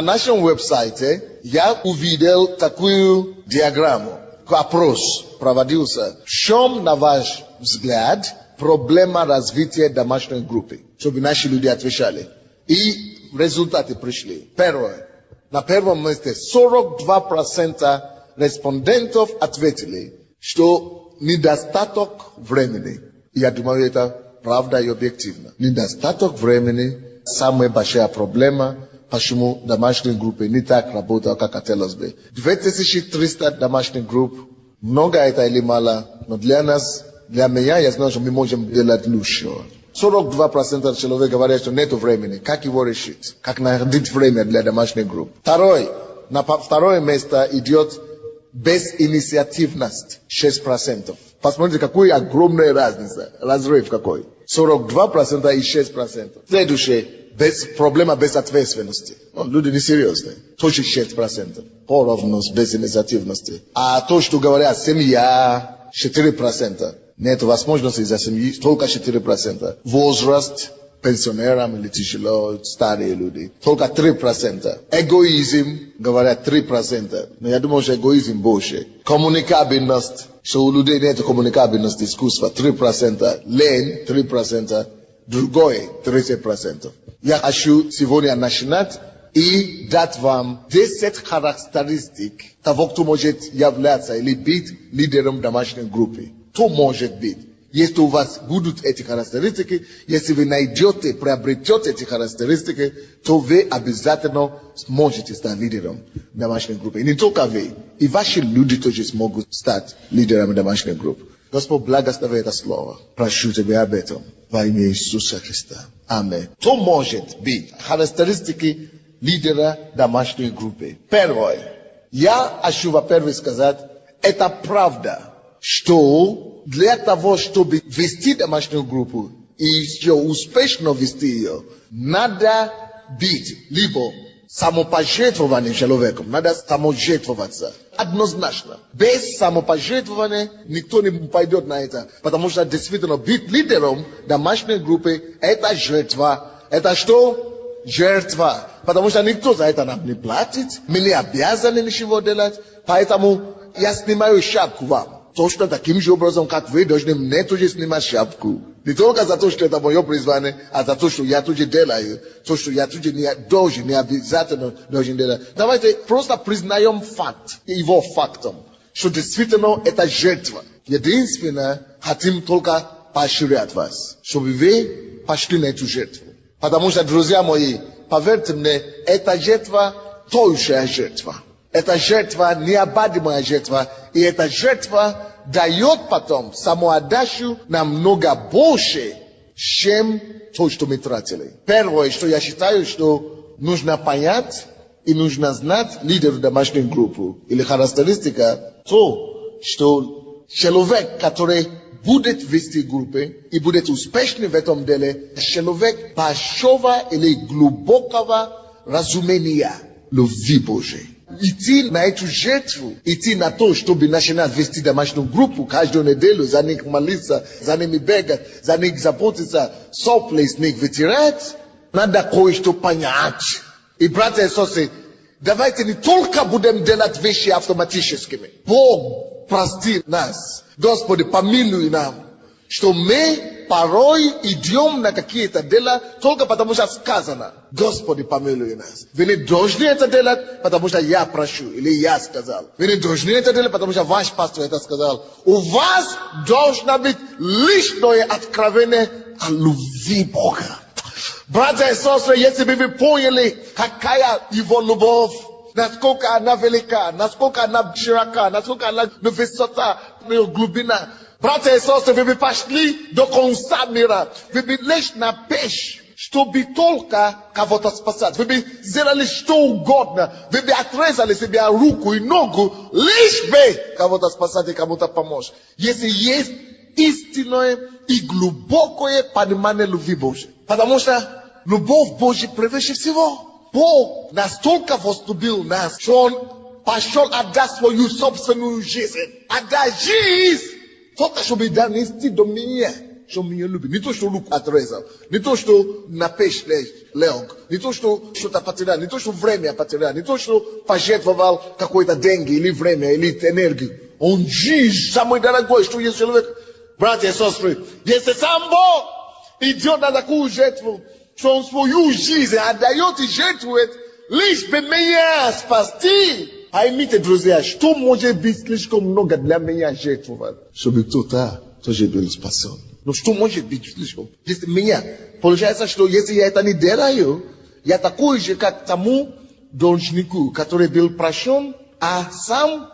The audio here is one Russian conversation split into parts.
На нашем веб-сайте я увидел такую диаграмму. Опрос проводился. В чем, на ваш взгляд, проблема развития домашней группы? Чтобы наши люди отвечали. И результаты пришли. Первое. На первом месте 42% респондентов ответили, что недостаток времени. Я думаю, это правда и объективно. Недостаток времени – самая большая проблема, почему домашние группы не так работают, как хотелось бы. 2300 домашних групп, много это или мало, но для нас, для меня, я знаю, что мы можем делать лучше. 42% человек говорят, что нет времени. Как его решить? Как найти время для домашних групп? На второе место идет безинициативность 6%. Посмотрите, какая огромная разница. Разрыв какой. 42% и 6%. Следующее. Проблема безответственности. Люди несерьезные. Тоже 6%. Поровну без инициативности. А то, что говорят, семья 4%. Нет возможности из-за семьи, только 4%. Возраст пенсионерам или тяжело старые люди, только 3%. Эгоизм, говорят, 3%. Но я думаю, что эгоизм больше. Коммуникабельность, что у людей нет коммуникабельности, искусства, 3%. Лень, 3%. Другое, 30%. Я хочу сегодня начинать и дать вам 10 характеристик того, кто может являться или быть лидером домашней группы. Кто может быть? Если у вас будут эти характеристики, если вы найдете, приобретете эти характеристики, то вы обязательно сможете стать лидером домашней группы. И не только вы, и ваши люди тоже смогут стать лидерами домашней группы. Господь, благослови это слово. Прошу тебя об этом во имя Иисуса Христа. Аминь. Кто может быть характеристики лидера домашней группы? Первое. Я хочу, во-первых, сказать, это правда, что для того, чтобы вести домашнюю группу и еще успешно вести ее, надо быть либо самопожертвованным человеком, надо саможертвоваться. Однозначно. Без самопожертвования никто не пойдет на это. Потому что действительно быть лидером домашней группы – это жертва. Это что? Жертва. Потому что никто за это нам не платит. Мы не обязаны ничего делать. Поэтому я снимаю шапку вам. Точно таким же образом, как вы должны мне тоже снимать шапку. Не только за то, что это мое призвание, а за то, что я тоже делаю. То, что я тоже не должен, не обязательно должен делать. Давайте просто признаем факт, его фактом, что действительно это жертва. Единственное, хотим только поощрять вас, чтобы вы пошли на эту жертву. Потому что, друзья мои, поверьте мне, эта жертва точная жертва. Эта жертва необходимая жертва, и эта жертва дает потом самоотдачу намного больше, чем то, что мы тратили. Первое, что я считаю, что нужно понять и нужно знать лидеру домашней группы или характеристика, то, что человек, который будет вести группы и будет успешный в этом деле, человек большого или глубокого разумения любви Божией. Идти на эту жертву, идти на то, чтобы начинать вести домашнюю группу каждую неделю, за них молиться, за ними бегать, за них заботиться, сопли с них вытирать, надо кое-что понять. И, братья и сестры, давайте не только будем делать вещи автоматическими. Бог прости нас. Господи, помилуй нам, что мы порой идем на какие-то дела только потому, что сказано. Господи, помилуй нас. Вы не должны это делать, потому что я прошу, или я сказал. Вы не должны это делать, потому что ваш пастор это сказал. У вас должно быть личное откровение о любви Бога. Братья и сестры, если бы вы поняли, какая его любовь, насколько она велика, насколько она широка, насколько она высота, глубина. Братья и сестры, вы бы пошли до конца мира, вы бы лишь на печь, чтобы только кого-то спасать. Вы бы сделали что угодно, вы бы отрезали себе руку и ногу, лишь бы кого-то спасать и кому-то помочь. Если есть истинное и глубокое понимание любви Божьей. Потому что любовь Божья превыше всего. Бог настолько возлюбил нас, что Он пошел отдать свою собственную жизнь. Отдать жизнь, только чтобы донести до меня. что мне любит. Не то, что лук отрезал, не то, что на печь лег, не то, что что-то потерял, не то, что время потерял, не то, что пожертвовал какой-то деньги, или время, или энергию. Он жизнь, самый дорогой, что есть человек. Братья и сестры, если сам Бог идет на такую жертву, что он свою жизнь отдает и жертвует, лишь бы меня спасти. Поймите, друзья, что может быть слишком много для меня жертвовать, чтобы кто-то тоже был спасен. Но что может быть слишком? Если меня, получается, что если я это не делаю, я такой же, как тому должнику, который был прощен, а сам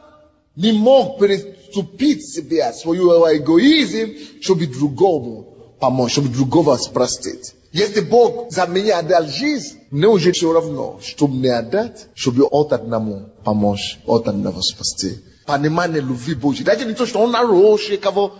не мог переступить себя, свою эгоизм, чтобы другому помочь, чтобы другого простить. Если Бог за меня дал жизнь, мне уже все равно, что мне отдать, чтобы от одному помочь, от одного спасти. Понимание любви Божьей. Даже не то, что он хороший, кого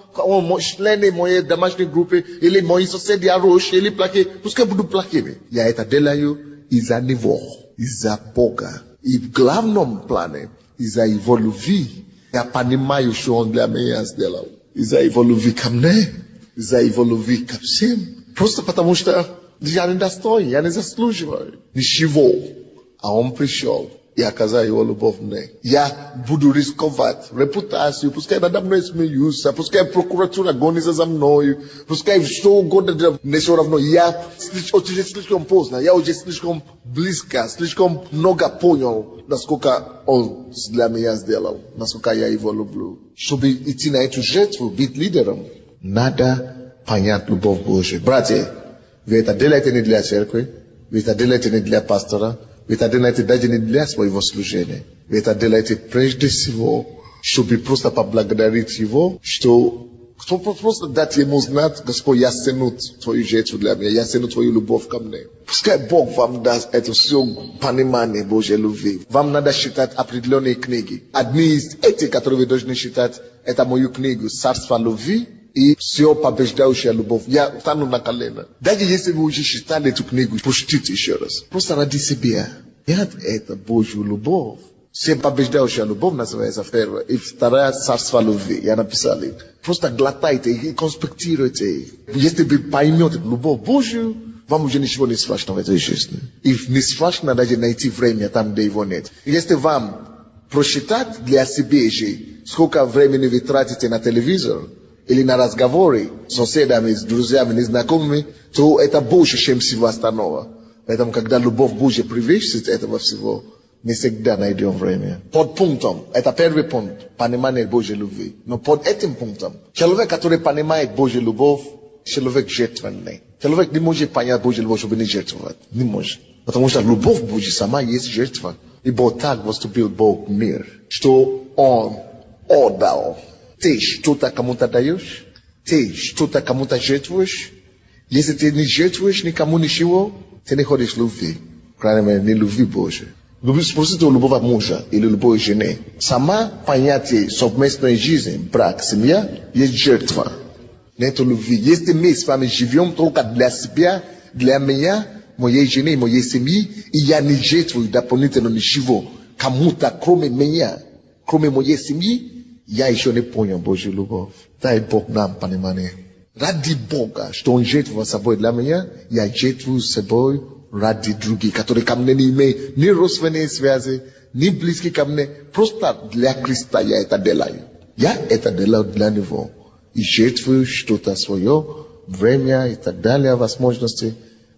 члены моей домашней группы, или мои соседи хорошие, или плохие, пускай будут плохими. Я это делаю из-за него, из-за Бога. И в главном плане, из-за его любви, я понимаю, что он для меня сделал. Из-за его любви ко мне, из-за его любви ко всем. Просто потому что я не достоин, я не заслуживаю ничего. А он пришел и оказал его любовь мне. Я буду рисковать репутацию, пускай надо мной смеются, пускай прокуратура гонится за мной, пускай что угодно, мне все равно. Я уже слишком поздно, я уже слишком близко, слишком много понял, насколько он для меня сделал, насколько я его люблю. Чтобы идти на эту жертву, быть лидером, надо понять любовь Божию. Братья, вы это делаете не для церкви, вы это делаете не для пастора, вы это делаете даже не для своего служения. Вы это делаете прежде всего, чтобы просто поблагодарить Его, что просто дать Ему знать: Господь, я ценю Твою жертву для меня, я ценю Твою любовь ко мне. Пускай Бог вам даст это все понимание Божьей любви. Вам надо читать определенные книги. Одни из этих, которые вы должны читать, это мою книгу «Царство любви» и все побеждающая любовь. Я встану на колено. Даже если вы уже читали эту книгу, прочтите еще раз. Просто ради себя. Это Божью любовь. Все побеждающая любовь называется первая. И вторая царство любви. Я написал их. Просто глотайте и конспектируйте. Если вы поймете любовь Божью, вам уже ничего не страшно в этой жизни. И не страшно даже найти время там, где его нет. И если вам прочитать для себя же, сколько времени вы тратите на телевизор, или на разговоры с соседями, с друзьями, незнакомыми, то это больше, чем всего остального. Поэтому, когда любовь Божья привлечет этого всего, мы всегда найдем время. Под пунктом, это первый пункт, понимание Божьей любви. Но под этим пунктом, человек, который понимает Божью любовь, человек жертвенный. Человек не может понять Божью любовь, чтобы не жертвовать. Не может. Потому что любовь Божья сама есть жертва. Ибо так возлюбил Бог мир, что Он отдал. Ты что-то кому-то даешь, ты что-то кому-то жертвуешь. Если ты не жертвуешь никому ничего, ты не ходишь в любви. Крайне мере, не любви Божией. Спросите у любого мужа или любой жены. Сама понятие совместной жизни, брак, семья, есть жертва. Нет любви. Если мы с вами живем только для себя, для меня, моей жены, моей семьи, и я не жертвую дополнительно ничего кому-то, кроме меня, кроме моей семьи, я еще не понял Божью любовь. Дай Бог нам понимание. Ради Бога, что Он жертвовал собой для меня, я жертвую собой ради других, которые ко мне не имеют ни родственные связи, ни близкие ко мне. Просто для Христа я это делаю. Я это делаю для Него. И жертвую что-то свое, время и так далее, возможности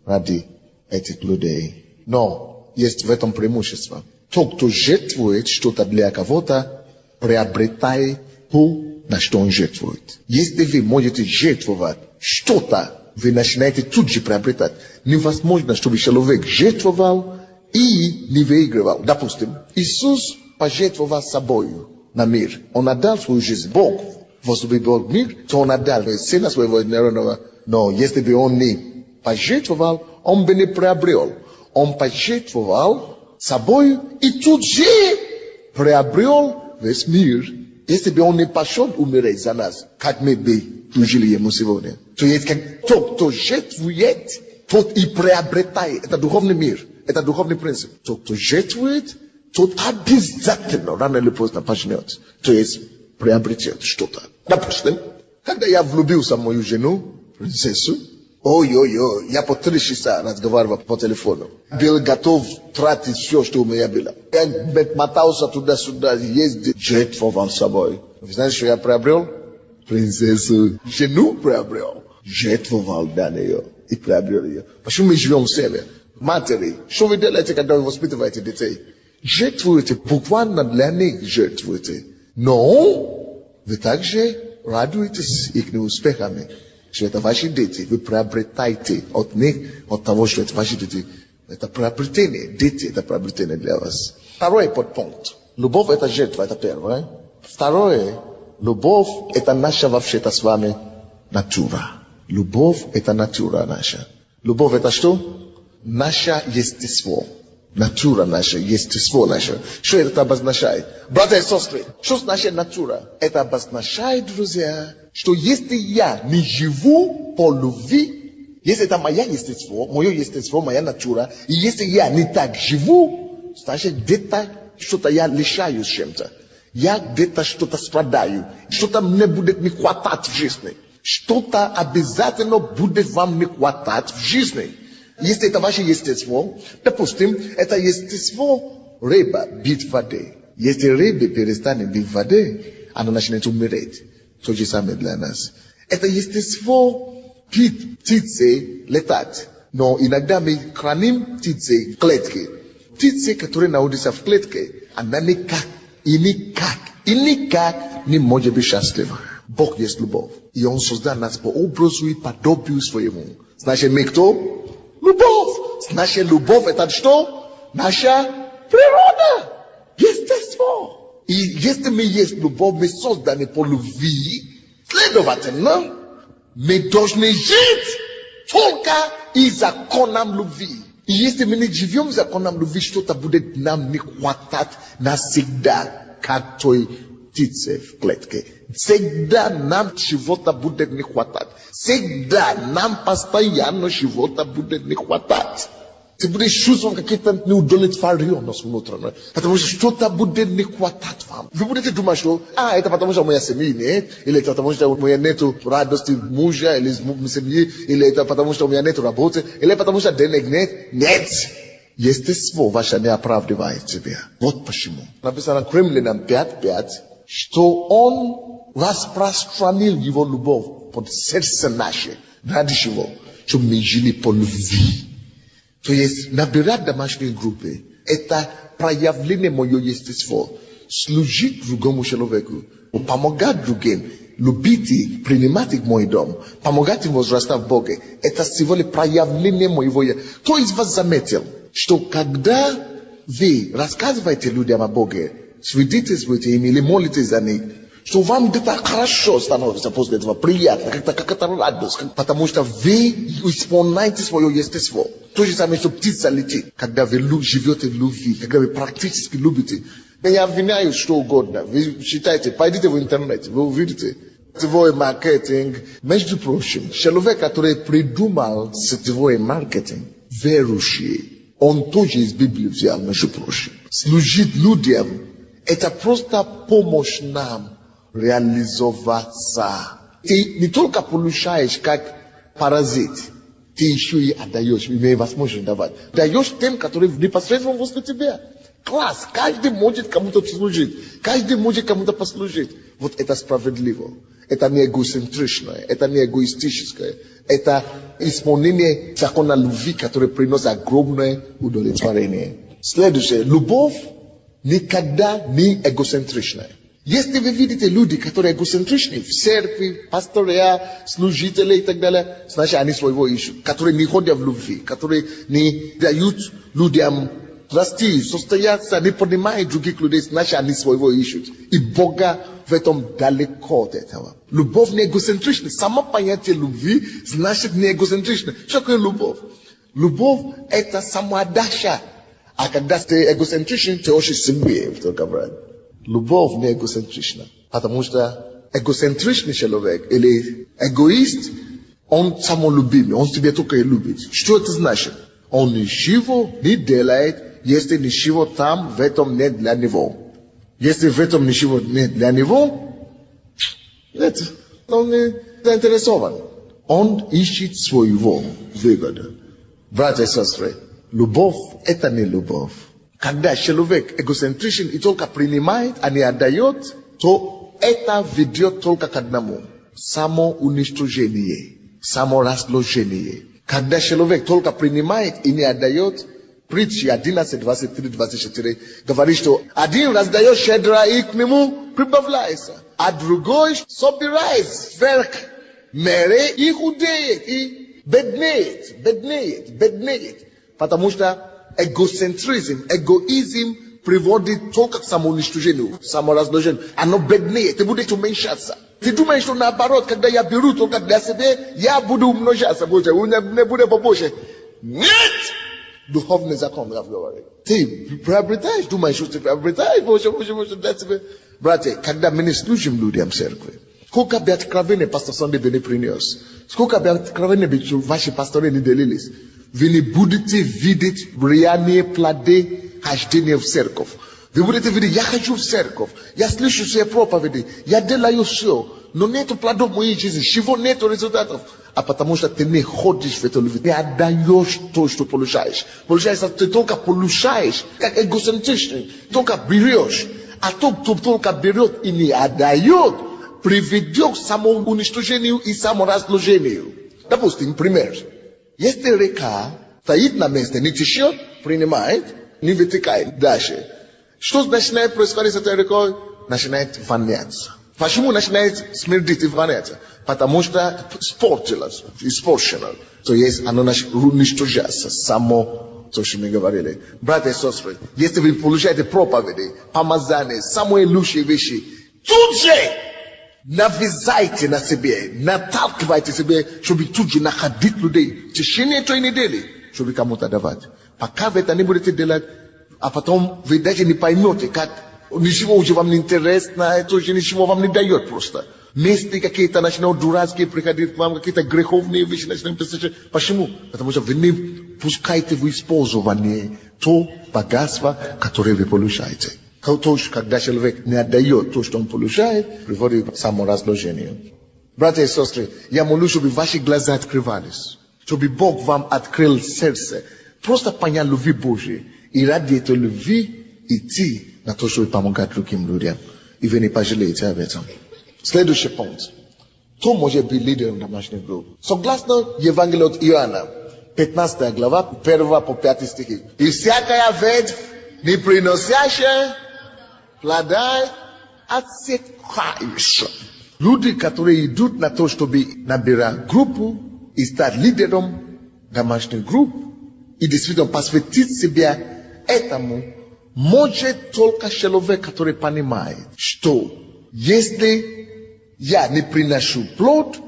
ради этих людей. Но есть в этом преимущество. Тот, кто жертвует что-то для кого-то, приобретает то, на что он жертвует. Если вы можете жертвовать что-то, вы начинаете тут же приобретать. Невозможно, чтобы человек жертвовал и не выигрывал. Допустим, Иисус пожертвовал собою на мир. Он отдал свою жизнь. Бог возлюбил мир, то Он отдал Сына Своего Единородного. Но если бы Он не пожертвовал, Он бы не приобрел. Он пожертвовал собою и тут же приобрел весь мир. Если бы Он не пошел умереть за нас, как мы бы служили Ему сегодня. То есть, как тот, кто жертвует, тот и приобретает. Это духовный мир. Это духовный принцип. Тот, кто жертвует, тот обязательно рано или поздно пожнет. То есть, приобретет что-то. Допустим, когда я влюбился в мою жену, Принцессу? Ой-ой-ой, я по 3 часа разговаривал по телефону. Был готов тратить все, что у меня было. Я мотался туда-сюда, ездил, жертвовал собой. Вы знаете, что я приобрел? Принцессу. Жену приобрел. Жертвовал для нее и приобрел ее. Почему мы живем в семье? Матери, что вы делаете, когда вы воспитываете детей? Жертвуете, буквально для них жертвуете. Но вы также радуетесь их успехами. Что это ваши дети, вы приобретаете от них, от того, что это ваши дети. Это приобретение. Дети – это приобретение для вас. Второй подпункт. Любовь – это жертва, это первое. Второе. Любовь – это наша вообще-то с вами натура. Любовь – это натура наша. Любовь – это что? Наше естество. Натура наша, естество наше. Что это обозначает? Братья и сестры, что значит натура? Это обозначает, друзья, что если я не живу по любви, если это мое естество, моя натура, и если я не так живу, значит где-то что-то я лишаюсь чем-то. Я где-то что-то страдаю, что-то мне будет не хватать в жизни. Что-то обязательно будет вам не хватать в жизни. Если это ваше естество, допустим, это естество рыба бить в воде. Если рыба перестанет бить в воде, она начинает умереть. То же самое для нас. Это естество птицы летать. Но иногда мы храним птицы в клетке. Птицы, которые находятся в клетке, она никак не может быть счастлива. Бог есть любовь. И Он создал нас по образу и подобию своему. Значит, мы кто? Любовь. Значит, любовь это что? Наша природа. Естество. И если мы есть любовь, мы созданы по любви, следовательно, мы должны жить только и законом любви. И если мы не живем законом любви, что-то будет нам не хватать навсегда, как той птице в клетке. Всегда нам чего-то будет не хватать. Всегда нам постоянно чего-то будет не хватать. Ты будешь чувствовать какие-то неудовлетворенность внутренне, потому что что-то будет не хватать вам. Вы будете думать, что это потому что у меня семьи нет, или это потому что у меня нет радости мужа или семьи, или это потому что у меня нет работы, или потому что денег нет. Нет! Естество ваше не оправдывает тебя. Вот почему. Написано в Римлянам 5:5, что Он распространил Его любовь под сердце наше. Ради чего? Чтобы мы жили по любви. То есть набирать домашние группы – это проявление моего естества. Служить другому человеку, помогать другим, любить и принимать их в мой дом, помогать им возрастать в Боге – это сегодня проявление моего естества. Кто из вас заметил, что когда вы рассказываете людям о Боге, свидетельствуете им или молитесь за них, что вам где-то хорошо становится после этого, приятно, как-то радость, потому что вы исполняете свое естество. То же самое, что птица летит, когда вы живете в любви, когда вы практически любите. Я не обвиняю что угодно. Вы считаете, пойдите в интернет, вы увидите. Сетевой маркетинг. Между прочим, человек, который придумал сетевой маркетинг, верующий, он тоже из Библии взял, между прочим. Служить людям, это просто помощь нам реализоваться. Ты не только получаешь как паразит, ты еще и отдаешь, имея возможность давать. Даешь тем, которые непосредственно возле тебя. Класс, каждый может кому-то служить, каждый может кому-то послужить. Вот это справедливо. Это не эгоцентричное, это не эгоистическое. Это исполнение закона любви, который приносит огромное удовлетворение. Следующее, любовь никогда не эгоцентричная. Если вы видите люди, которые эгоцентричны в церкви, пастыря, служители и так далее, значит, они своего ищут, которые не ходят в любви, которые не дают людям расти, состояться, не понимают других людей, значит, они своего ищут. И Бога в этом далеко от этого. Любовь не эгоцентрична. Само понятие любви значит не эгоцентрична. Что такое любовь? Любовь – это самоотдача. А когда ты эгоцентричен, ты очень себе, только брат. Любовь не эгоцентрична, потому что эгоцентричный человек или эгоист, он самолюбимый, он себя только и любит. Что это значит? Он ничего не делает, если ничего там в этом нет для него. Если в этом ничего нет для него, нет, он не заинтересован. Он ищет своего выгода. Братья и сестры, любовь – это не любовь. Когда человек эгоцентричен и только принимает, а не отдает, то это ведет только к одному – самоуничтожение, саморазложение. Когда человек только принимает и не отдает, притчи 11, 23, 24 говорит, что один раздает щедро и к нему прибавляется, а другой собирает сверх меры и худеет, и беднеет. Потому что эгоизм приводит только к самоуничтожению, саморазложению. Оно беднеет, ты будешь уменьшаться. Ты думаешь, что наоборот, когда я беру только для себя, я буду умножаться больше, у меня не будет побольше. Нет! Духовный закон говорит. Ты приобретаешь, думаешь, что ты приобретаешь больше для себя. Братья, когда мы не служим людям в церкви, сколько бы откровений пастор Sunday не принес, сколько бы откровений ваши пасторы не делились, вы не будете видеть реальные плоды хождения в церковь. Вы будете видеть, я хожу в церковь, я слышу все проповеди, я делаю все, но нету плодов в моей жизни, чего нету результатов. А потому что ты не ходишь в эту любовь, ты отдаешь то, что получаешь. Получается, ты только получаешь, как эгоцентричный, только берешь. А тот, кто только берет и не отдает, приведет к самоуничтожению и саморазложению. Допустим, пример. Если река стоит на месте, не течет, принимает, не вытекает дальше. Что начинает происходить с этой рекой? Начинает воняться. Почему начинает смердить и воняться? Потому что испорчено. То есть оно начинает уничтожаться. Само, то, что мы говорили. Братья и сестры, если вы получаете проповеди, помазания, самые лучшие вещи, тут же навязайте на себе, наталкивайте себе, чтобы тут же находить людей в течение той недели, чтобы кому-то давать. Пока вы это не будете делать, а потом вы даже не поймете, как ничего уже вам не интересно, это уже ничего вам не дает просто. Мысли какие-то начинают дурацкие приходить к вам, какие-то греховные вещи начинают писать. Почему? Потому что вы не пускаете в использование то богатство, которое вы получаете. Когда человек не отдает то, что он получает, приводит к саморазложению. Братья и сестры, я молю, чтобы ваши глаза открывались, чтобы Бог вам открыл сердце, просто понять любви Божьей, и ради этой любви идти на то, чтобы помогать другим людям. И вы не пожалеете об этом. Следующий пункт. Кто может быть лидером домашней группы? Согласно Евангелию от Иоанна, 15 глава, 1 по 5 стихи. И всякая ветвь, не приносящая плода, отсекается. Люди, которые идут на то, чтобы набирать группу и стать лидером домашней группы, и действительно посвятить себя этому, может только человек, который понимает, что если я не приношу плод,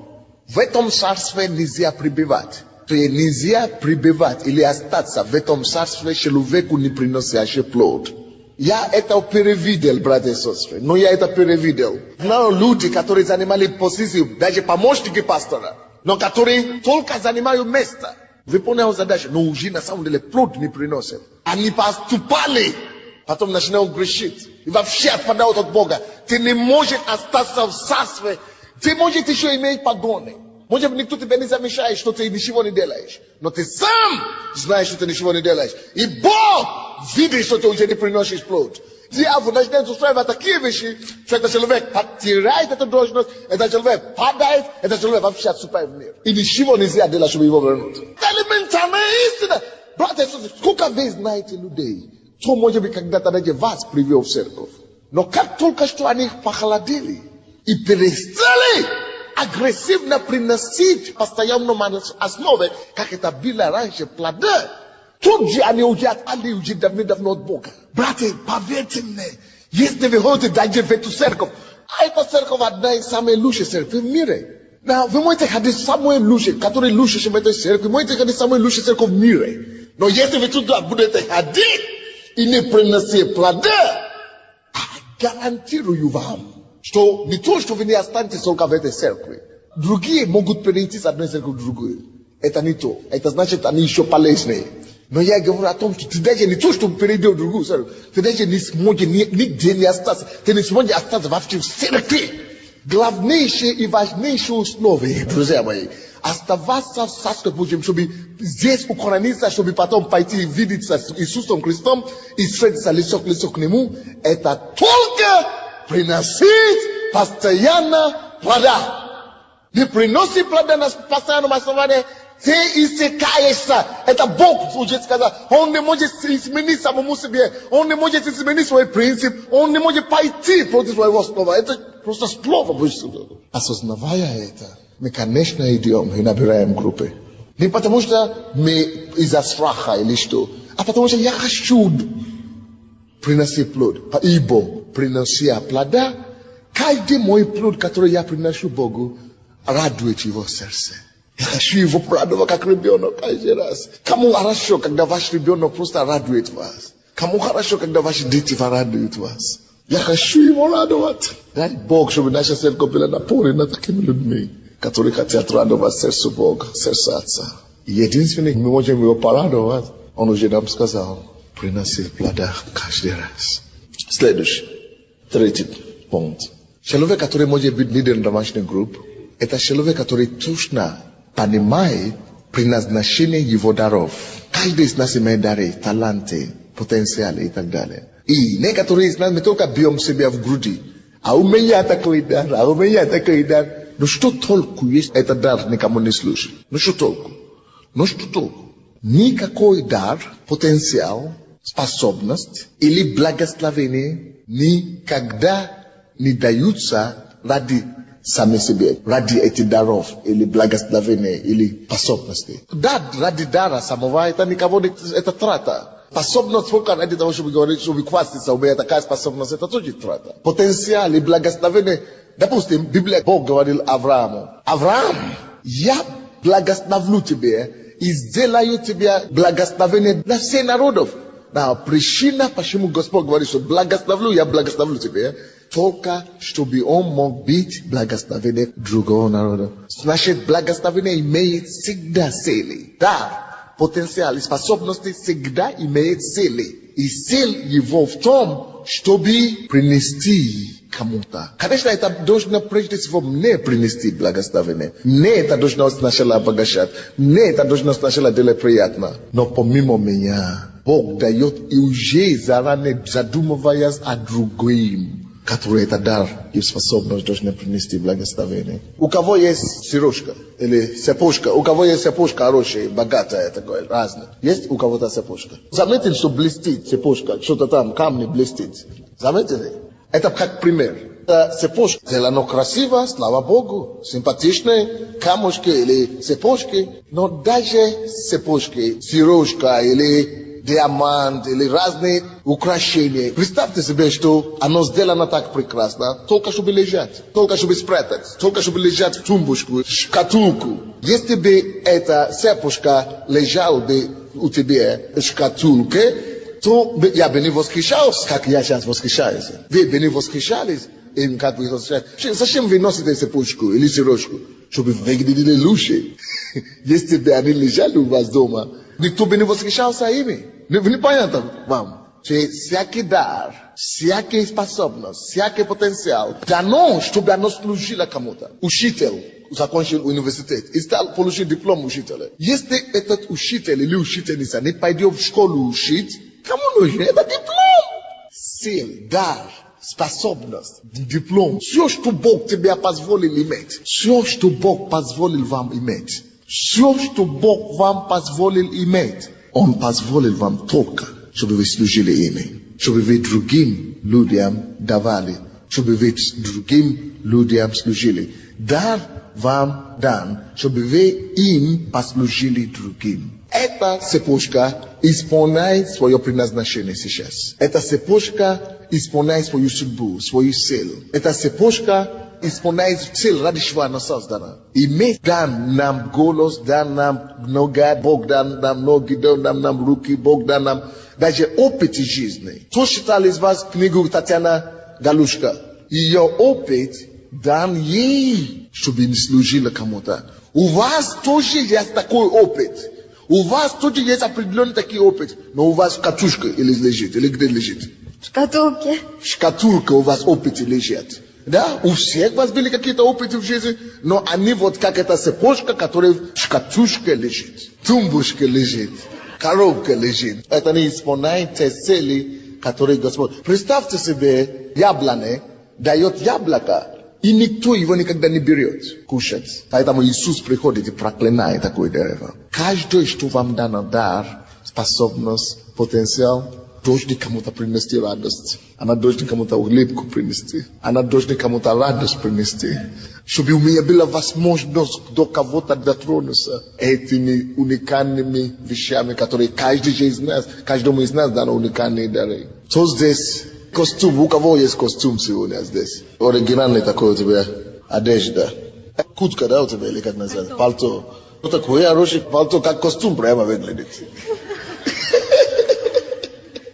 в этом царстве нельзя пребывать. То есть нельзя пребывать или остаться в этом царстве человеку, не приносящий плод. Я это перевидел, братья и сестры, но я это перевидел. Но люди, которые занимали позицию, даже помощники пастора, но которые только занимают место, выполняют задачу, но уже на самом деле плод не приносят. Они поступали, потом начинают грешить. И вообще отпадают от Бога. Ты не можешь остаться в царстве. Ты можешь еще иметь погоны. Может быть, никто тебя не замешает, что ты ничего не делаешь. Но ты сам знаешь, что ты ничего не делаешь. И Бог видит, что ты уже не приносишь плод. Дьявол начинает устраивать такие вещи, что этот человек потеряет эту должность, этот человек падает, этот человек вообще отступает в мир. И ничего нельзя делать, чтобы его вернуть. Это элементарная истина. Братья и сестры, сколько вы знаете людей, кто, может быть, когда-то даже вас привел в церковь. Но как только что они их похолодели и перестали агрессивно приносить постоянно основе, как это было раньше, плоды, тут же они уже отпали уже давно от Бога. Братья, поверьте мне, если вы ходите даже в эту церковь, а эта церковь одна из самых лучших церквей в мире. Вы можете ходить самые лучшие, которые лучше, чем эта церковь, вы можете ходить самые лучшие церковь в мире. Но если вы туда будете ходить и не приносить плоды, гарантирую вам, что не то, что вы не останетесь только в этой церкви. Другие могут перейти с одной церкви в другую. Это не то. Это значит, они еще полезные. Но я говорю о том, что ты даже не то, что перейдешь в другую церковь, ты даже не сможешь нигде не остаться. Ты не сможешь остаться вообще в церкви. Главнейшее и важнейшее условие, друзья мои, оставаться в Царстве Божьем, чтобы здесь укорениться, чтобы потом пойти видеться с Иисусом Христом и встретиться лицо к лицу к Нему, это только приносить постоянно плода. Не приносит плода на постоянном основании, ты иссякаешься. Это Бог уже сказал. Он не может изменить самому себе. Он не может изменить свой принцип. Он не может пойти против своего слова. Это просто слово Божье. Осознавая это, мы, конечно, идем и набираем группы. Не потому что мы из-за страха или что, а потому что я хочу приносить плод. Ибо, принося плода, каждый мой плод, который я приношу Богу, радует его сердце. Я хочу его порадовать, как ребенок, каждый раз. Кому хорошо, когда ваш ребенок просто радует вас? Кому хорошо, когда ваши дети радуют вас? Я хочу его радовать. Дай Бог, чтобы наша церковь была наполнена такими людьми, которые хотят радовать сердце Бога, сердце Отца. И единственный, мы можем его порадовать, он уже нам сказал, приносить плода каждый раз. Следующий, третий пункт. Человек, который может быть лидером домашней группы, это человек, который точно понимает предназначение его даров. Каждый из нас имеет дары, таланты, потенциалы и так далее. И некоторые из нас мы только бьем себя в груди. А у меня такой дар, а у меня такой дар. Но что толку, если этот дар никому не служит? Ну что толку? Ну что толку? Никакой дар, потенциал, способность или благословение никогда не даются ради сами себе, ради этих даров, или благословения, или способностей. Да, ради дара самого, это никого не, это трата. Способность только ради того, чтобы говорить, чтобы хвастаться, у меня такая способность, это тоже трата. Потенциал и благословение, допустим, Библия, Бог говорил Аврааму, Авраам, я благословлю тебя и сделаю тебе благословение для всех народов. Но причина, почему Господь говорит, что благословлю, я благословлю тебя, только чтобы он мог быть благословением другого народа. Значит, благословение имеет всегда цели. Да, потенциал и способности всегда имеют цели. И цель его в том, чтобы принести кому-то. Конечно, это должно прежде всего мне принести благословение. Мне это должно сначала обогащать. Мне это должно сначала делать приятно. Но помимо меня, Бог дает и уже заранее задумываясь о другим, который это дар и способность должны принести благословение. У кого есть сережка или цепочка, у кого есть цепочка хорошая, богатая, такое, разное. Есть у кого-то цепочка. Заметили, что блестит цепочка, что-то там, камни блестит. Заметили? Это как пример. Это цепочка сделана красиво, слава Богу, симпатичная, камушки или цепочки, но даже цепочки, сережка или диамант или разные украшения. Представьте себе, что оно сделано так прекрасно, только чтобы лежать, только чтобы спрятать, только чтобы лежать в тумбочку, в шкатулку. Если бы эта цепочка лежала бы у тебя в шкатулке, то я бы не восхищался, как я сейчас восхищаюсь. Вы бы не восхищались им, как вы восхищаетесь. Зачем вы носите цепочку или сережку? Чтобы выглядели лучше. Если бы они лежали у вас дома, никто бы не восхищался ими. Непонятно вам? Всякий дар, всякая способность, всякий потенциал дано, чтобы оно служило кому-то. Учитель закончил университет и стал получить диплом учителя. Если этот учитель или учительница не пойдет в школу учить, кому нужен это диплом? Сил, дар, способность, диплом. Все, что Бог тебе позволил иметь. Все, что Бог позволил вам иметь. Все, что Бог вам позволил иметь. Он позволил вам только, чтобы вы служили ими. Чтобы вы другим людям давали. Чтобы вы другим людям служили. Дар вам дан, чтобы вы им послужили другим. Эта цепочка исполняет свое предназначение сейчас. Эта цепочка исполняет свою судьбу, свою цель. Эта цепочка исполняет цель, ради чего она создана. Иметь дан нам голос, дан нам нога, Бог дан нам ноги, дан нам руки, Бог дан нам даже опыт жизни. Кто читал из вас книгу Татьяна Галушка? Ее опыт дан ей, чтобы не служила кому-то. У вас тоже есть такой опыт. У вас тоже есть определенный такой опыт. Но у вас катушка или лежит, или где лежит? В шкатулке. В шкатулке у вас опыт лежит. Да, у всех вас были какие-то опыты в жизни, но они вот как эта цепочка, которая в шкатушке лежит, в тумбочке лежит, коробка лежит. Это не исполняет те цели, которые Господь. Представьте себе, яблоко дает яблоко, и никто его никогда не берет кушать. Поэтому Иисус приходит и проклинает такое дерево. Каждое, что вам дано дар, способность, потенциал, должен кому-то принести радость. Она должна кому-то улыбку принести. Она должна кому-то радость принести. Чтобы у меня была возможность до кого-то дотронуться этими уникальными вещами, которые каждому из нас даны уникальные дары. Кто здесь? Костюм. У кого есть костюм сегодня здесь? Оригинальный такой у тебя одежда. Куртка, да, у тебя, или как называется? Пальто. Ну такое хорошее пальто, как костюм прямо выглядит.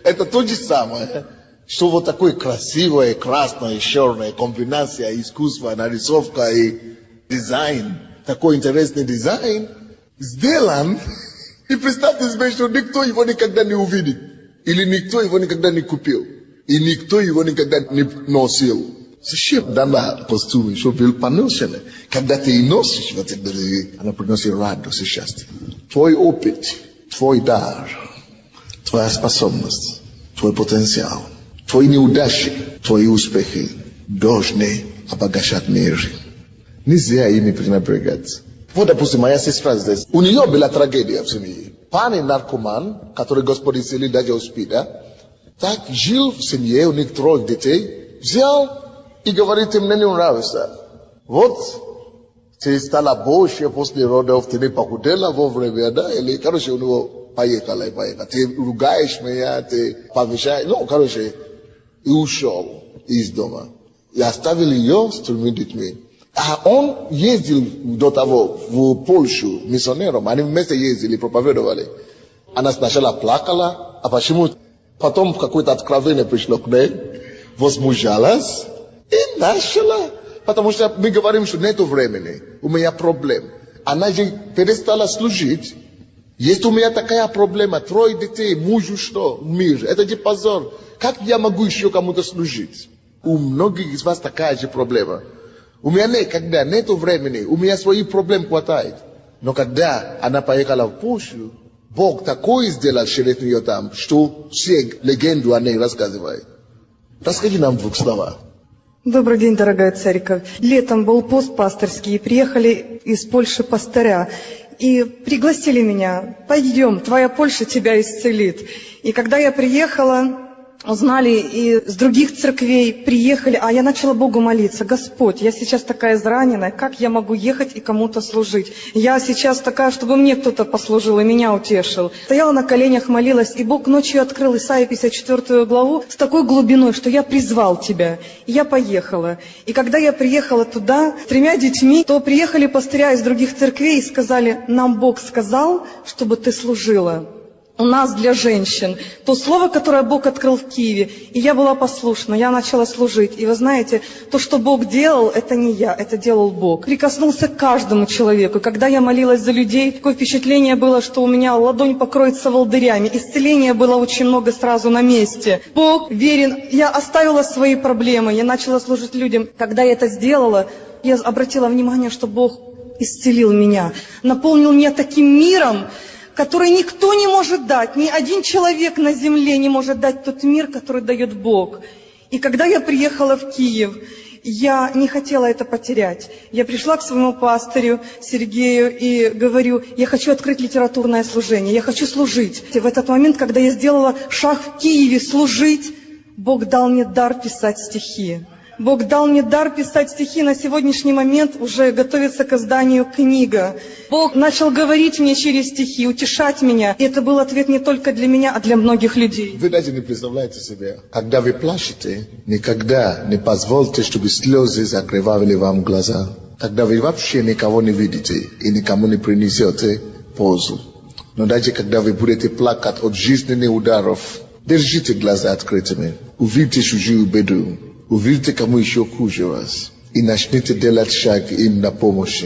Это то же самое, что вот такое красивое, красное, черное, комбинация искусства, нарисовка и дизайн. Такой интересный дизайн сделан. И представьте себе, что никто его никогда не увидит. Или никто его никогда не купил. И никто его никогда не носил. Зачем дана костюм, чтобы был поношенный? Когда ты и носишь в этой дороге, она приносит радость и счастье. Твой опыт, твой дар, твоя способность, твой потенциал, твои неудачи, твои успехи должны обогащать мир. Нельзя ими пренебрегать. Вот, допустим, моя сестра здесь. У нее была трагедия в семье. Парень наркоман, который Господь исцелил даже от СПИДа, так жил в семье, у них 3 детей, взял и говорит, ты мне не нравишься. Вот, ты стала больше после родов, ты не похудела вовремя, да? Или, короче, у него поехала. Ты ругаешь меня, ты повышаешь. Ну, короче, и ушел из дома. И оставил ее с 3 детьми. А он ездил до того в Польшу миссионером. Они вместе ездили, проповедовали. Она сначала плакала, а почему? Потом в какое-то откровение пришло к ней, возмущалась и начала. Потому что мы говорим, что нет времени, у меня проблем. Она же перестала служить. Есть у меня такая проблема, 3 детей, мужу что, мир, это же позор. Как я могу еще кому-то служить? У многих из вас такая же проблема. У меня никогда нету времени, у меня свои проблемы хватает. Но когда она поехала в Польшу, Бог такое сделал через нее там, что все легенду о ней рассказывают. Расскажи нам в 2 словах. Добрый день, дорогая Цариков. Летом был пост пасторский, и приехали из Польши пастыря. И пригласили меня, пойдем, твоя Польша тебя исцелит. И когда я приехала, узнали и с других церквей приехали, а я начала Богу молиться. Господь, я сейчас такая израненная, как я могу ехать и кому-то служить? Я сейчас такая, чтобы мне кто-то послужил и меня утешил. Стояла на коленях, молилась, и Бог ночью открыл Исайя 54 главу с такой глубиной, что я призвал тебя. И я поехала. И когда я приехала туда с 3 детьми, то приехали пастыря из других церквей и сказали, нам Бог сказал, чтобы ты служила. У нас для женщин. То слово, которое Бог открыл в Киеве. И я была послушна, я начала служить. И вы знаете, то, что Бог делал, это не я, это делал Бог. Прикоснулся к каждому человеку. Когда я молилась за людей, такое впечатление было, что у меня ладонь покроется волдырями. Исцеления было очень много сразу на месте. Бог верен. Я оставила свои проблемы, я начала служить людям. Когда я это сделала, я обратила внимание, что Бог исцелил меня. Наполнил меня таким миром, который никто не может дать, ни один человек на земле не может дать тот мир, который дает Бог. И когда я приехала в Киев, я не хотела это потерять. Я пришла к своему пастырю Сергею и говорю, я хочу открыть литературное служение, я хочу служить. И в этот момент, когда я сделала шаг в Киеве служить, Бог дал мне дар писать стихи. Бог дал мне дар писать стихи. На сегодняшний момент уже готовится к изданию книга. Бог начал говорить мне через стихи, утешать меня. И это был ответ не только для меня, а для многих людей. Вы даже не представляете себе, когда вы плачете, никогда не позвольте, чтобы слезы закрывали вам глаза. Тогда вы вообще никого не видите и никому не принесете пользу. Но даже когда вы будете плакать от жизненных ударов, держите глаза открытыми. Увидите чужую беду. Увидите, кому еще хуже вас, и начните делать шаг им на помощь.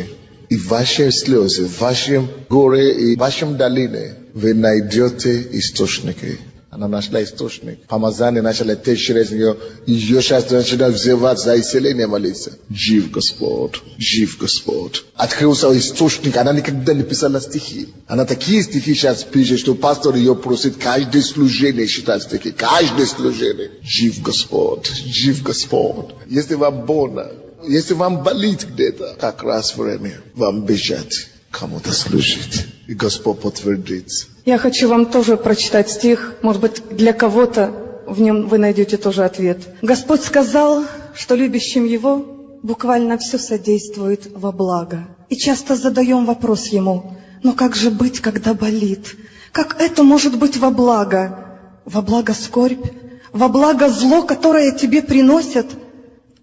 И в ваши слезы, в вашем горе и в вашем долине вы найдете источники. Она нашла источник. Помазание начало течь через нее. Ее сейчас начинает взывать за исцеление молиться. Жив Господь, жив Господь. Открылся источник. Она никогда не писала стихи. Она такие стихи сейчас пишет, что пастор ее просит каждое служение читать стихи. Каждое служение. Жив Господь, жив Господь. Если вам больно, если вам болит где-то, как раз время вам бежать, кому-то служить. И Господь подтвердит. Я хочу вам тоже прочитать стих. Может быть, для кого-то в нем вы найдете тоже ответ. Господь сказал, что любящим Его буквально все содействует во благо. И часто задаем вопрос Ему, но как же быть, когда болит? Как это может быть во благо? Во благо скорбь? Во благо зло, которое тебе приносят?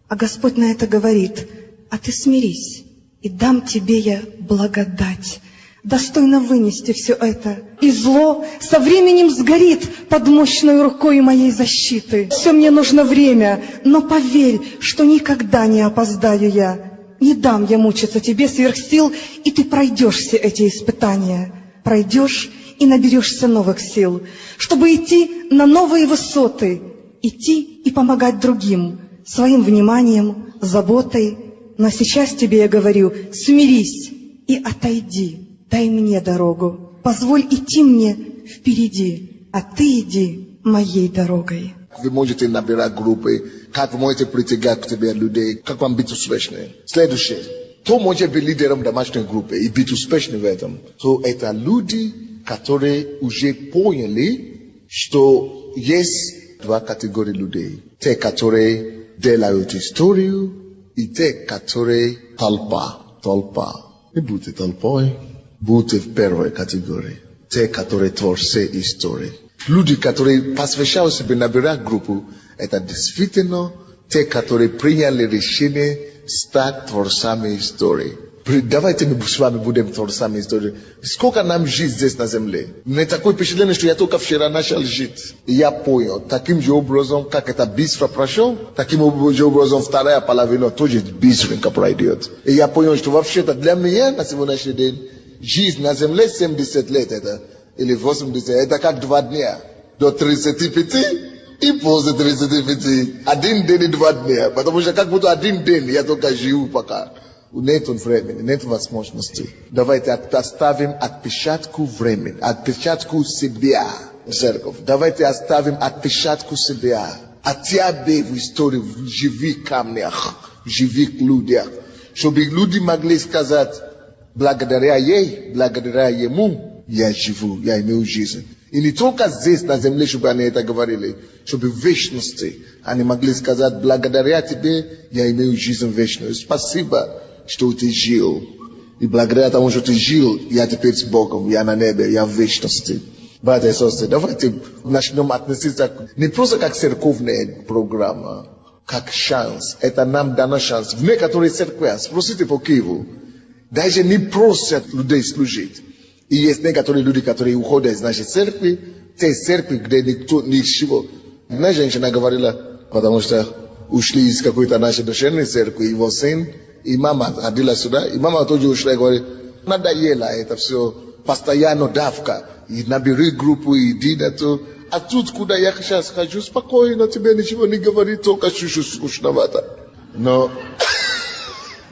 А Господь на это говорит, а ты смирись, и дам тебе я благодать. Достойно вынести все это. И зло со временем сгорит под мощной рукой моей защиты. Все мне нужно время, но поверь, что никогда не опоздаю я. Не дам я мучиться тебе сверх сил, и ты пройдешь все эти испытания. Пройдешь и наберешься новых сил, чтобы идти на новые высоты, идти и помогать другим, своим вниманием, заботой. Но сейчас тебе я говорю, смирись и отойди. Дай мне дорогу, позволь идти мне впереди, а ты иди моей дорогой. Вы можете набирать группы, как вы можете притягать к тебе людей, как вам быть успешным. Следующее. Кто может быть лидером домашней группы и быть успешным в этом? То это люди, которые уже поняли, что есть два категории людей. Те, которые делают историю, и те, которые толпа. Не будьте толпой. Будьте в первой категории. Те, которые творцы истории. Люди, которые посвящают себе набирать группу, это действительно те, которые приняли решение стать творцами истории. Давайте мы с вами будем творцами истории. Сколько нам жить здесь на земле? Мне такое впечатление, что я только вчера начал жить. И я понял, таким же образом, как это быстро прошло, таким же образом вторая половина тоже быстренько пройдет. И я понял, что вообще-то для меня на сегодняшний день жизнь на земле 70 лет это, или 80, это как 2 дня. До 35 и после 35. Один день и 2 дня. Потому что как будто один день я только живу пока. Нет времени, нет возможности. Давайте оставим отпечатку времени, отпечатку себя, церковь. Давайте оставим отпечатку себя. От тебя в истории, в живых камнях, в живых людях. Чтобы люди могли сказать, благодаря ей, благодаря ему, я живу, я имею жизнь. И не только здесь, на земле, чтобы они это говорили, чтобы в вечности они могли сказать, благодаря тебе, я имею жизнь вечную. Спасибо, что ты жил. И благодаря тому, что ты жил, я теперь с Богом, я на небе, я в вечности. Братья и сестры, давайте начнем относиться не просто как церковная программа, как шанс. Это нам дано шанс. В некоторых церквях, спросите по Киеву, даже не просят людей служить. И есть некоторые люди, которые уходят из нашей церкви, те церкви, где никто, ничего. Одна женщина говорила, потому что ушли из какой-то нашей душевной церкви, его сын, и мама ходила сюда, и мама тоже ушла и говорит, надоело это все, постоянно давка, и набери группу, и иди на то. А тут, куда я сейчас хожу, спокойно, тебе ничего не говорит, только чуть-чуть скучновато. Но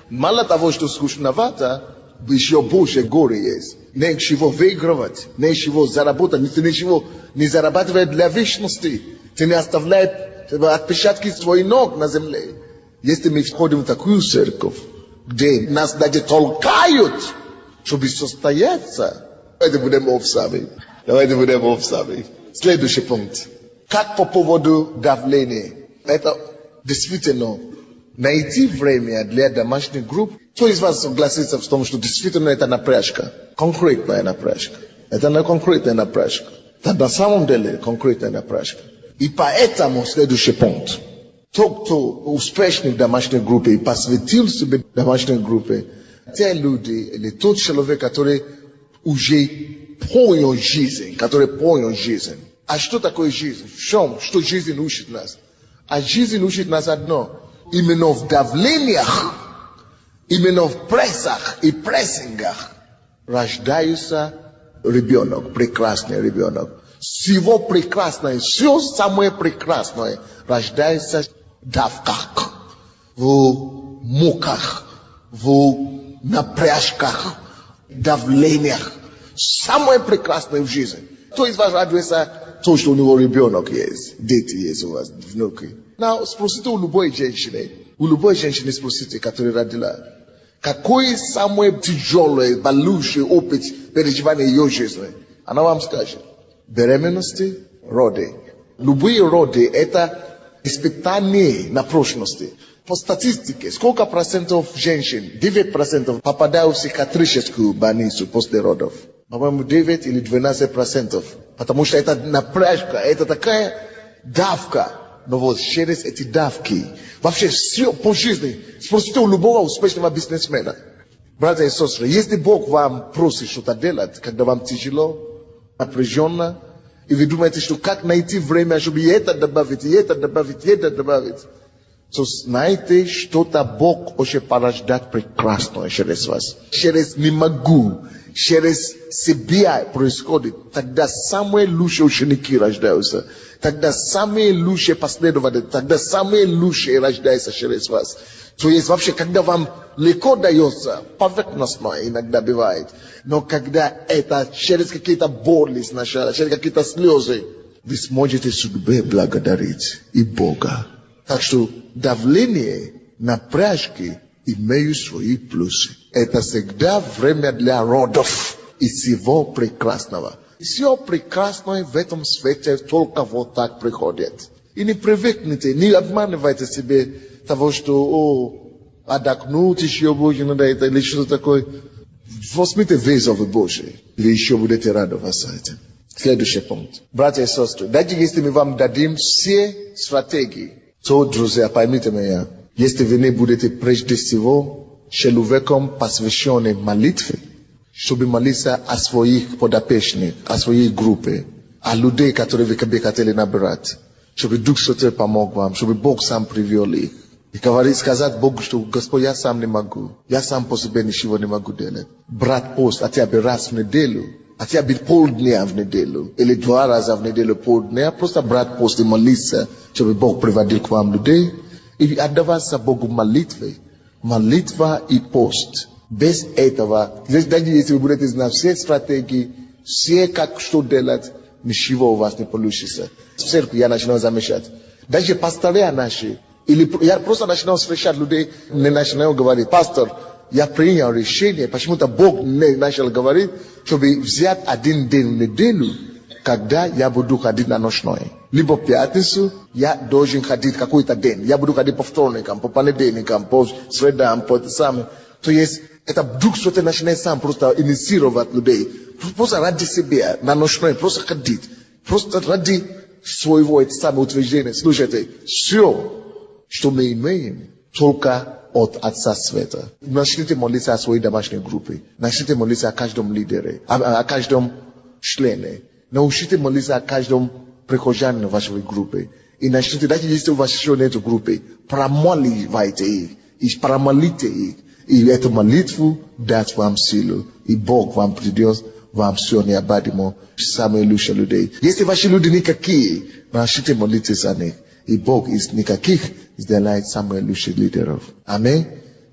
мало того, что скучновато, еще больше горе есть. Ничего выигрывать, ничего заработать, ты ничего не зарабатываешь для вечности. Ты не оставляешь отпечатки своих ног на земле. Если мы входим в такую церковь, где нас даже толкают, чтобы состояться, давайте будем овцами. Давайте будем овцами. Следующий пункт. Как по поводу давления? Это действительно найти время для домашних групп. Кто из вас согласится в том, что действительно это напряжка? Конкретная напряжка. Это не конкретная напряжка. Это на самом деле конкретная напряжка. И поэтому следующий пункт. Тот, кто успешный в домашней группе и посвятил себе домашней группе, те люди или тот человек, который уже понял жизнь, который понял жизнь. А что такое жизнь? В чем? Что жизнь учит нас? А жизнь учит нас одно. Именно в давлениях, именно в прессах и прессингах рождается ребенок, прекрасный ребенок. Всего прекрасное, все самое прекрасное рождается в давках, в муках, в напряжках, давлениях. Самое прекрасное в жизни. Кто из вас радуется то, что у него ребенок есть, дети есть у вас, внуки? Спросите у любой женщины спросите, которая родила, какой самый тяжелый, болючий опыт переживания ее жизни? Она вам скажет: беременности, роды. Любые роды – это испытание на прочности. По статистике, сколько процентов женщин, 9% попадают в психиатрическую больницу после родов? По-моему, 9 или 12%. Потому что это напряжка, это такая давка. Но вот через эти давки, вообще все по жизни, спросите у любого успешного бизнесмена. Братья и сестры, если Бог вам просит что-то делать, когда вам тяжело, напряженно, и вы думаете, что как найти время, чтобы и это добавить, и это добавить, и это добавить, то знаете, что-то Бог очень порождает прекрасное через вас. Через «не могу», через себя происходит. Тогда самые лучшие ученики рождаются. Тогда самые лучшие последователи, тогда самые лучшие рождаются через вас. То есть вообще, когда вам легко дается, поверхностно иногда бывает, но когда это через какие-то боли сначала, через какие-то слезы, вы сможете судьбе благодарить и Бога. Так что давление, напряжки имеют свои плюсы. Это всегда время для родов и всего прекрасного. Все прекрасное в этом свете только вот так приходит. И не привыкните, не обманывайте себе того, что отдохнуть еще будет, надо это или что-то такое. Возьмите вызовы Божьи, вы еще будете радоваться этим. Следующий пункт. Братья и сестры, даже если мы вам дадим все стратегии, то, друзья, поймите меня, если вы не будете прежде всего человеком, посвященным молитве, чтобы молиться о своих подопечных, о своей группе, о людей, которые вы хотели набрать, чтобы Дух Святой помог вам, чтобы Бог сам привел их. И сказать Богу, что Господь, я сам не могу, я сам по себе ничего не могу делать. Брать пост хотя бы раз в неделю, хотя бы полдня в неделю, или 2 раза в неделю полдня, просто брать пост и молиться, чтобы Бог приводил к вам людей, и отдаваться Богу молитвой. Молитва и пост. Без этого, даже если вы будете знать все стратегии, все как что делать, ничего у вас не получится. В церкви я начинаю замечать. Даже пасторы наши, или я просто начинаю встречать людей, не начинаю говорить: пастор, я принял решение, почему-то Бог не начал говорить, чтобы взять один день в неделю, когда я буду ходить на ночной. Либо в пятницу я должен ходить какой-то день. Я буду ходить по вторникам, по понедельникам, по средам, по самым. То есть это Дух Святой начинает сам просто инициировать людей. Просто ради себя, на ночной, просто ходить. Просто ради своего самоутверждения. Слушайте, все, что мы имеем, только от Отца Света. Начните молиться о своей домашней группе. Начните молиться о каждом лидере, о каждом члене. Научите молиться о каждом прихожанине вашей группы. И начните, даже если у вас еще нет группы, промоливайте их, и промолите их. И эту молитву даст вам силу. И Бог вам придет, вам все необходимо, самые лучшие людей. Если ваши люди никакие, начните молиться за них. И Бог из никаких сделает самых лучших лидеров. Аминь.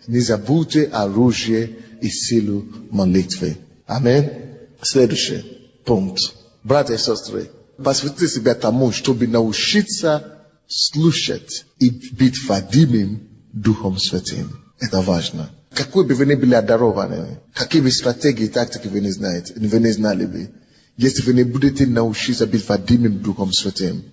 Не забудьте оружие и силу молитвы. Аминь. Следующий пункт. Братья и сестры, посвятите себя тому, чтобы научиться слушать и быть водимым Духом Святым. Это важно. Какой бы вы ни были одарованы, какие бы стратегии и тактики вы не знаете, вы не знали бы, если вы не будете научиться быть водимым Духом Святым,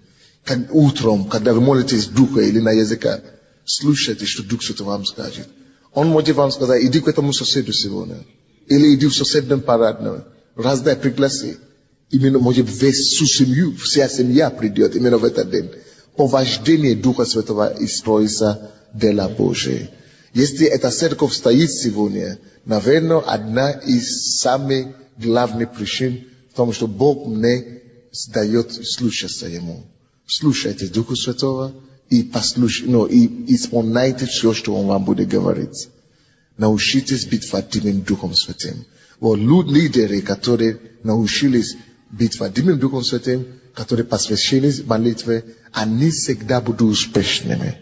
как утром, когда вы молитесь Духа или на языка, слушайте, что Дух Святой вам скажет. Он может вам сказать: иди к этому соседу сегодня, или иди в соседнем парадном, раздай, пригласи. Именно, может, всю семью, вся семья придет именно в этот день. По вождению Духа Святого и строится дело Божие. Если эта церковь стоит сегодня, наверное, одна из самых главных причин в том, что Бог мне дает слушаться Ему. Слушайте Духа Святого и и исполняйте все, что Он вам будет говорить. Научитесь быть водимым Духом Святым. Вот лидеры, которые научились битва. Димим Духом Святым, которые посвящены молитве, они всегда будут успешными.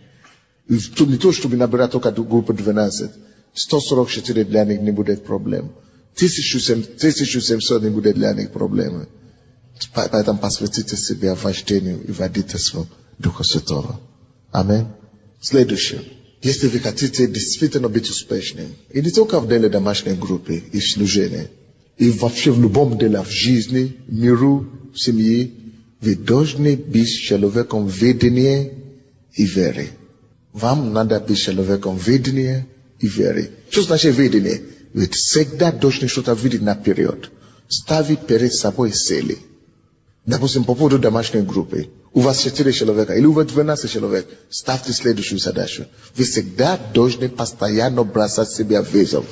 И не то, чтобы набирать только группу 12. 144 для них не будет проблем. 1700 не будет для них проблемы. Поэтому посвятите себя вождению и водительству Духа Святого. Аминь. Следующее. Если вы хотите действительно быть успешным, и не только в деле домашней группы и в служении, и вообще в любом деле в жизни, миру, в семье, вы должны быть человеком ведения и веры. Вам надо быть человеком ведения и веры. Что значит ведение? Вы всегда должны что-то видеть наперед. Ставить перед собой цели. Допустим, по поводу домашней группы. У вас 4 человека или у вас 12 человек. Ставьте следующую задачу. Вы всегда должны постоянно бросать себе вызов.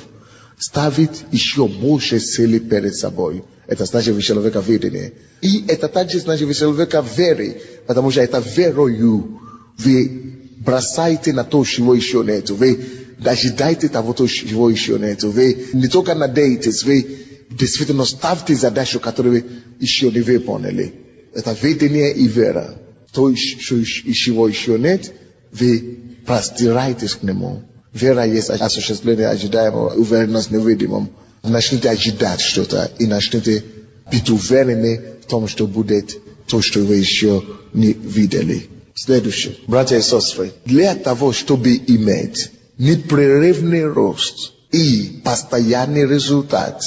Ставить еще больше целей перед собой. Это значит, вы человека ведения. И это также значит, вы человека веры. Потому что это верою. Вы бросаете на то, чего еще нет. Вы ожидаете того, чего еще нет. Вы не только надеетесь, вы действительно ставьте задачу, которую вы еще не выполнили. Это ведение и вера. То, чего еще нет, вы простираетесь к нему. Вера есть осуществление ожидаемого, уверенность в невидимом. Начните ожидать что-то и начните быть уверены в том, что будет то, что вы еще не видели. Следующее. Братья и сестры, для того, чтобы иметь непрерывный рост и постоянный результат,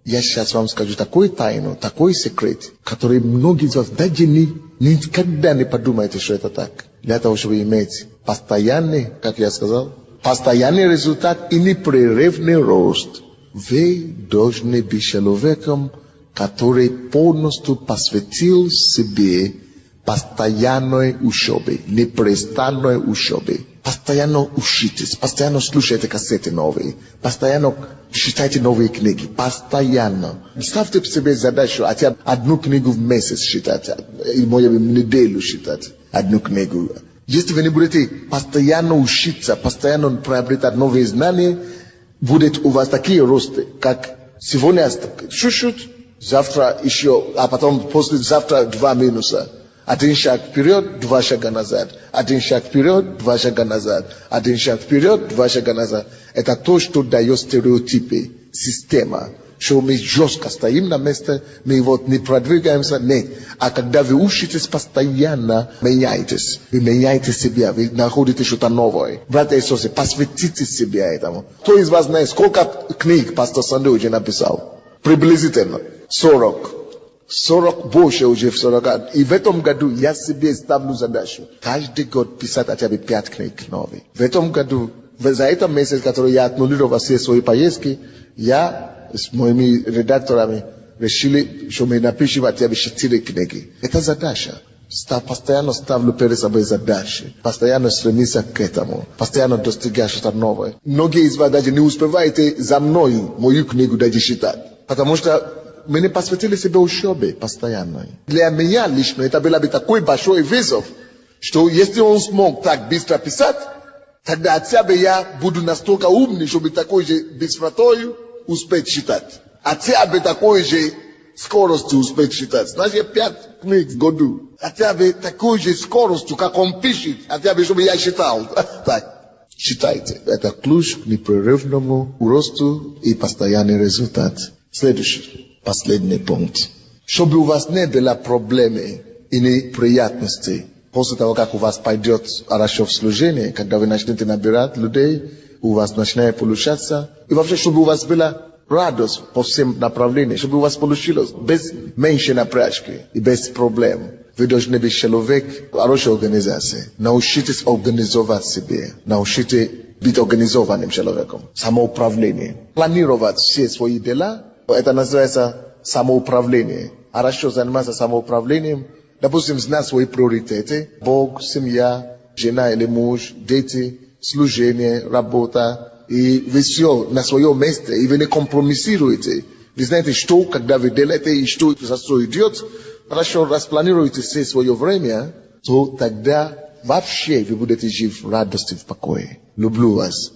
я сейчас вам скажу такую тайну, такой секрет, который многие из вас даже никогда не подумаете, что это так. Для того, чтобы иметь постоянный, как я сказал, постоянный результат и непрерывный рост, вы должны быть человеком, который полностью посвятил себе постоянной учебе, непрестанной учебе. Постоянно учитесь, постоянно слушайте кассеты новые, постоянно читайте новые книги, постоянно. Ставьте себе задачу, хотя одну книгу в месяц читать, или может быть неделю читать одну книгу. Если вы не будете постоянно учиться, постоянно приобретать новые знания, будет у вас такие росты, как сегодня чуть-чуть, завтра еще, а потом послезавтра 2 минуса. Один шаг вперед, 2 шага назад. Один шаг вперед, 2 шага назад. Один шаг вперед, 2 шага назад. Это то, что дает стереотипы, система. Что мы жестко стоим на месте, мы вот не продвигаемся, нет. А когда вы учитесь постоянно, меняетесь. Вы меняете себя, вы находите что-то новое. Братья и сестры, посвятите себя этому. Кто из вас знает, сколько книг пастор Сандей уже написал? Приблизительно 40 больше уже в 40. И в этом году я себе ставлю задачу. Каждый год писать хотя бы 5 книг новых. В этом году, за этот месяц, который я аннулировал все свои поездки, я с моими редакторами решили, что мы напишем хотя бы 4 книги. Это задача. Постоянно ставлю перед собой задачи. Постоянно стремиться к этому. Постоянно достигать что-то новое. Многие из вас даже не успеваете за мной мою книгу даже читать. Потому что мы не посвятили себе учебе постоянно. Для меня лично это было бы такой большой вызов, что если он смог так быстро писать, тогда хотя бы я буду настолько умный, чтобы такой же быстротой успеть читать. Хотя бы такой же скоростью успеть читать. Значит, 5 книг в году. Хотя бы такой же скоростью, как он пишет, хотя бы, чтобы я читал. Так, читайте. Это ключ к непрерывному росту и постоянный результат. Следующий. Последний пункт. Чтобы у вас не было проблемы и неприятностей, после того, как у вас пойдет хорошо в служении, когда вы начнете набирать людей, у вас начинает получаться, и вообще, чтобы у вас была радость по всем направлениям, чтобы у вас получилось без меньшей напряжки и без проблем. Вы должны быть человек хорошей организации. Научитесь организовать себя. Научитесь быть организованным человеком. Самоуправление. Планировать все свои дела. Это называется самоуправление. Хорошо заниматься самоуправлением. Допустим, знать свои приоритеты. Бог, семья, жена или муж, дети, служение, работа. И вы все на своем месте. И вы не компромиссируете. Вы знаете, что, когда вы делаете, и что идет. Хорошо распланируете все свое время. То тогда вообще вы будете жить в радости, в покое. Люблю вас.